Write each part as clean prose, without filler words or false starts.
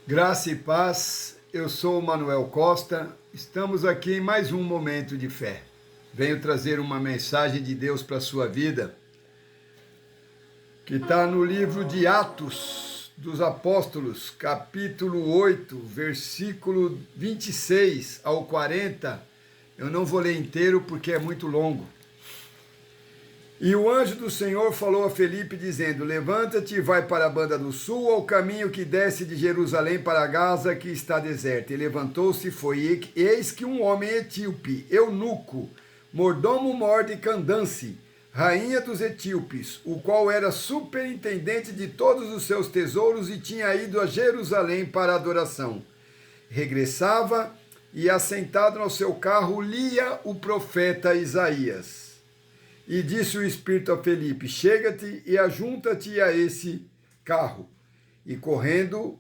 Graça e paz, eu sou o Manuel Costa, estamos aqui em mais um momento de fé. Venho trazer uma mensagem de Deus para a sua vida, que está no livro de Atos dos Apóstolos, capítulo 8, versículo 26 ao 40. Eu não vou ler inteiro porque é muito longo. E o anjo do Senhor falou a Felipe, dizendo: levanta-te e vai para a banda do sul, ao caminho que desce de Jerusalém para Gaza, que está deserta. E levantou-se e foi, e eis que um homem etíope, eunuco, mordomo-mor de Candance, rainha dos etíopes, o qual era superintendente de todos os seus tesouros e tinha ido a Jerusalém para adoração. Regressava e, assentado no seu carro, lia o profeta Isaías. E disse o Espírito a Felipe: chega-te e ajunta-te a esse carro. E correndo,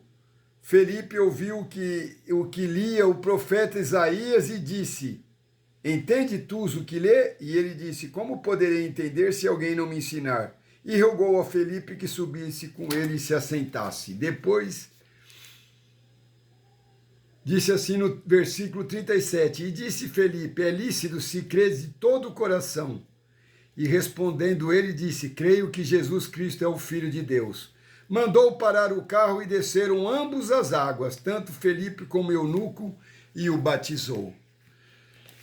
Felipe ouviu o que lia o profeta Isaías e disse: entende tu o que lê? E ele disse: como poderei entender se alguém não me ensinar? E rogou a Felipe que subisse com ele e se assentasse. Depois, disse assim no versículo 37, e disse Felipe: é lícito se creres de todo o coração. E respondendo ele disse: creio que Jesus Cristo é o Filho de Deus. Mandou parar o carro e desceram ambos as águas, tanto Felipe como eunuco, e o batizou.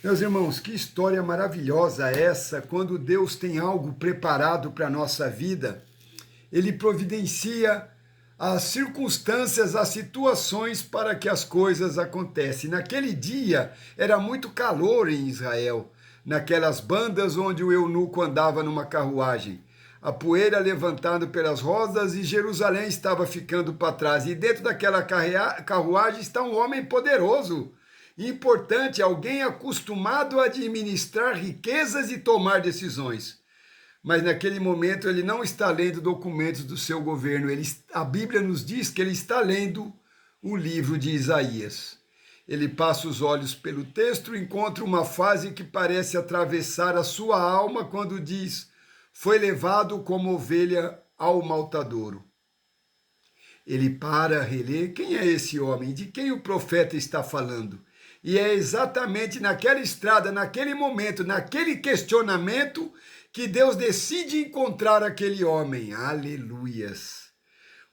Meus irmãos, que história maravilhosa essa, quando Deus tem algo preparado para a nossa vida, Ele providencia as circunstâncias, as situações para que as coisas acontecem. Naquele dia era muito calor em Israel, naquelas bandas onde o eunuco andava numa carruagem. A poeira levantando pelas rodas e Jerusalém estava ficando para trás. E dentro daquela carruagem está um homem poderoso, importante, alguém acostumado a administrar riquezas e tomar decisões. Mas naquele momento ele não está lendo documentos do seu governo. A Bíblia nos diz que ele está lendo o livro de Isaías. Ele passa os olhos pelo texto e encontra uma frase que parece atravessar a sua alma quando diz: foi levado como ovelha ao maltadouro. Ele para, relê, quem é esse homem? De quem o profeta está falando? E é exatamente naquela estrada, naquele momento, naquele questionamento, que Deus decide encontrar aquele homem. Aleluias!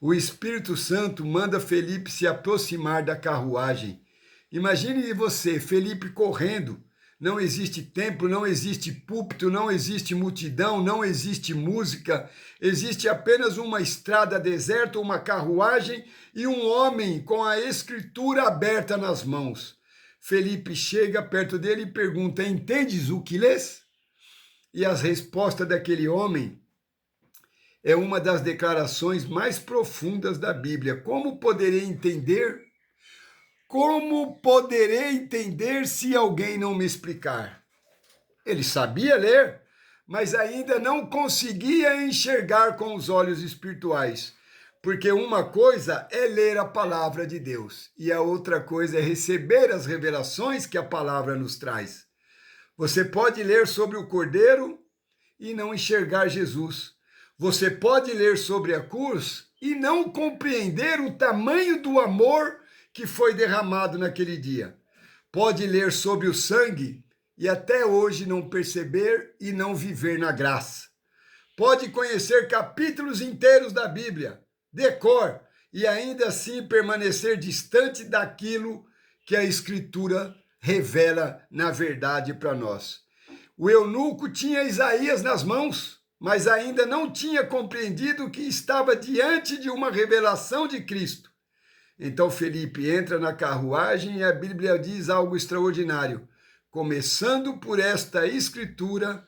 O Espírito Santo manda Felipe se aproximar da carruagem. Imagine você, Felipe, correndo. Não existe templo, não existe púlpito, não existe multidão, não existe música. Existe apenas uma estrada deserta, uma carruagem e um homem com a escritura aberta nas mãos. Felipe chega perto dele e pergunta: entendes o que lês? E a resposta daquele homem é uma das declarações mais profundas da Bíblia. Como poderei entender? Como poderei entender se alguém não me explicar? Ele sabia ler, mas ainda não conseguia enxergar com os olhos espirituais. Porque uma coisa é ler a palavra de Deus e a outra coisa é receber as revelações que a palavra nos traz. Você pode ler sobre o Cordeiro e não enxergar Jesus. Você pode ler sobre a cruz e não compreender o tamanho do amor que foi derramado naquele dia. Pode ler sobre o sangue e até hoje não perceber e não viver na graça. Pode conhecer capítulos inteiros da Bíblia, de cor, e ainda assim permanecer distante daquilo que a Escritura revela na verdade para nós. O eunuco tinha Isaías nas mãos, mas ainda não tinha compreendido que estava diante de uma revelação de Cristo. Então Felipe entra na carruagem e a Bíblia diz algo extraordinário. Começando por esta escritura,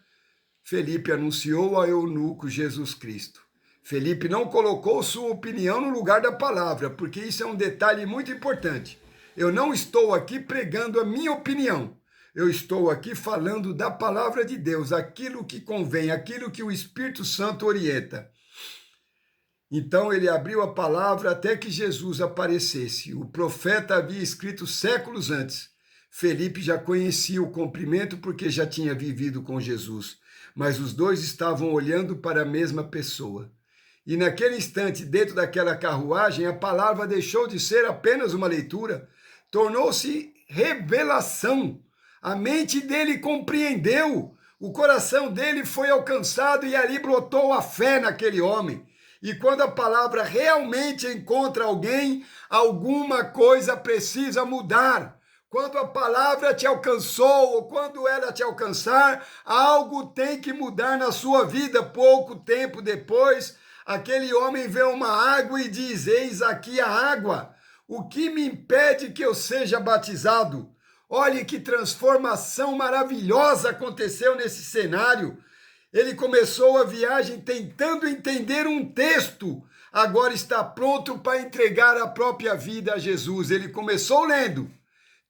Felipe anunciou ao eunuco Jesus Cristo. Felipe não colocou sua opinião no lugar da palavra, porque isso é um detalhe muito importante. Eu não estou aqui pregando a minha opinião. Eu estou aqui falando da palavra de Deus, aquilo que convém, aquilo que o Espírito Santo orienta. Então ele abriu a palavra até que Jesus aparecesse. O profeta havia escrito séculos antes. Felipe já conhecia o cumprimento porque já tinha vivido com Jesus. Mas os dois estavam olhando para a mesma pessoa. E naquele instante, dentro daquela carruagem, a palavra deixou de ser apenas uma leitura, tornou-se revelação. A mente dele compreendeu, o coração dele foi alcançado e ali brotou a fé naquele homem. E quando a palavra realmente encontra alguém, alguma coisa precisa mudar. Quando a palavra te alcançou, ou quando ela te alcançar, algo tem que mudar na sua vida. Pouco tempo depois, aquele homem vê uma água e diz: eis aqui a água. O que me impede que eu seja batizado? Olhe que transformação maravilhosa aconteceu nesse cenário. Ele começou a viagem tentando entender um texto, agora está pronto para entregar a própria vida a Jesus. Ele começou lendo,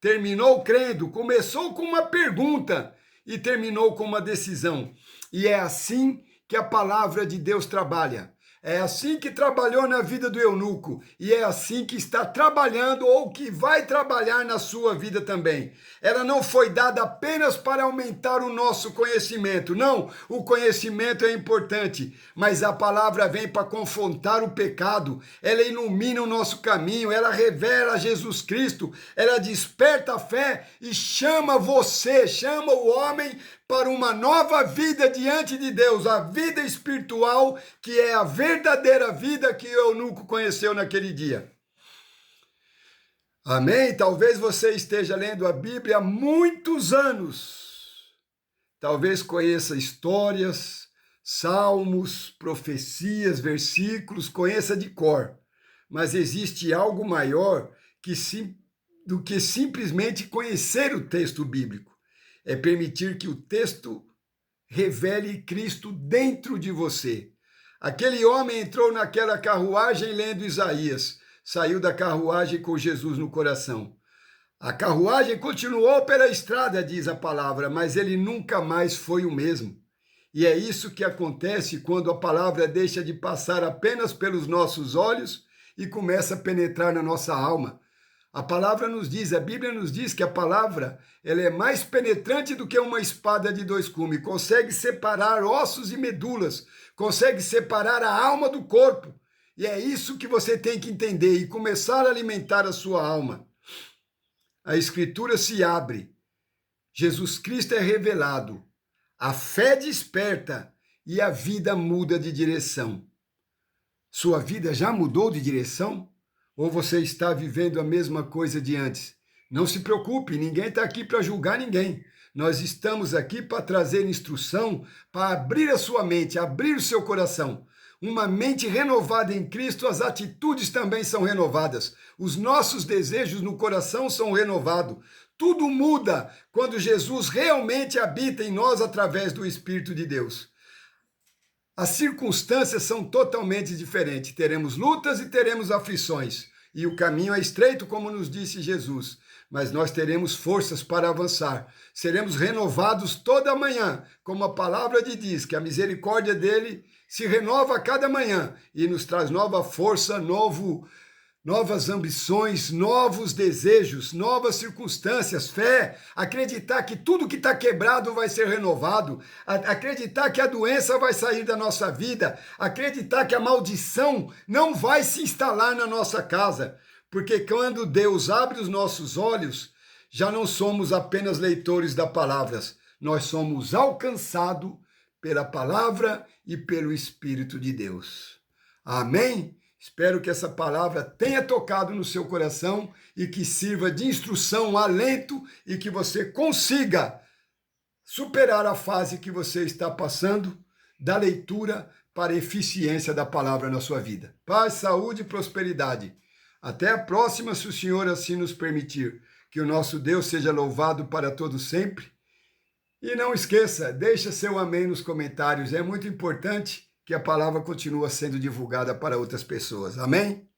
terminou crendo, começou com uma pergunta e terminou com uma decisão. E é assim que a palavra de Deus trabalha. É assim que trabalhou na vida do eunuco e é assim que está trabalhando ou que vai trabalhar na sua vida também. Ela não foi dada apenas para aumentar o nosso conhecimento. Não, o conhecimento é importante, mas a palavra vem para confrontar o pecado. Ela ilumina o nosso caminho, ela revela Jesus Cristo, ela desperta a fé e chama você, chama o homem para uma nova vida diante de Deus, a vida espiritual, que é a verdadeira vida que o eunuco conheceu naquele dia. Amém? Talvez você esteja lendo a Bíblia há muitos anos. Talvez conheça histórias, salmos, profecias, versículos, conheça de cor. Mas existe algo maior do que simplesmente conhecer o texto bíblico. É permitir que o texto revele Cristo dentro de você. Aquele homem entrou naquela carruagem lendo Isaías, saiu da carruagem com Jesus no coração. A carruagem continuou pela estrada, diz a palavra, mas ele nunca mais foi o mesmo. E é isso que acontece quando a palavra deixa de passar apenas pelos nossos olhos e começa a penetrar na nossa alma. A palavra nos diz, a Bíblia nos diz que a palavra ela é mais penetrante do que uma espada de dois gumes, consegue separar ossos e medulas, consegue separar a alma do corpo. E é isso que você tem que entender e começar a alimentar a sua alma. A Escritura se abre, Jesus Cristo é revelado, a fé desperta e a vida muda de direção. Sua vida já mudou de direção? Ou você está vivendo a mesma coisa de antes? Não se preocupe, ninguém está aqui para julgar ninguém. Nós estamos aqui para trazer instrução, para abrir a sua mente, abrir o seu coração. Uma mente renovada em Cristo, as atitudes também são renovadas. Os nossos desejos no coração são renovados. Tudo muda quando Jesus realmente habita em nós através do Espírito de Deus. As circunstâncias são totalmente diferentes. Teremos lutas e teremos aflições. E o caminho é estreito, como nos disse Jesus. Mas nós teremos forças para avançar. Seremos renovados toda manhã, como a palavra diz, que a misericórdia dele se renova a cada manhã e nos traz nova força, novas ambições, novos desejos, novas circunstâncias, fé, acreditar que tudo que está quebrado vai ser renovado, acreditar que a doença vai sair da nossa vida, acreditar que a maldição não vai se instalar na nossa casa, porque quando Deus abre os nossos olhos, já não somos apenas leitores da palavra, nós somos alcançados pela palavra e pelo Espírito de Deus. Amém? Espero que essa palavra tenha tocado no seu coração e que sirva de instrução, alento e que você consiga superar a fase que você está passando da leitura para a eficiência da palavra na sua vida. Paz, saúde e prosperidade. Até a próxima, se o Senhor assim nos permitir. Que o nosso Deus seja louvado para todo sempre. E não esqueça, deixa seu amém nos comentários. É muito importante que a palavra continue sendo divulgada para outras pessoas. Amém?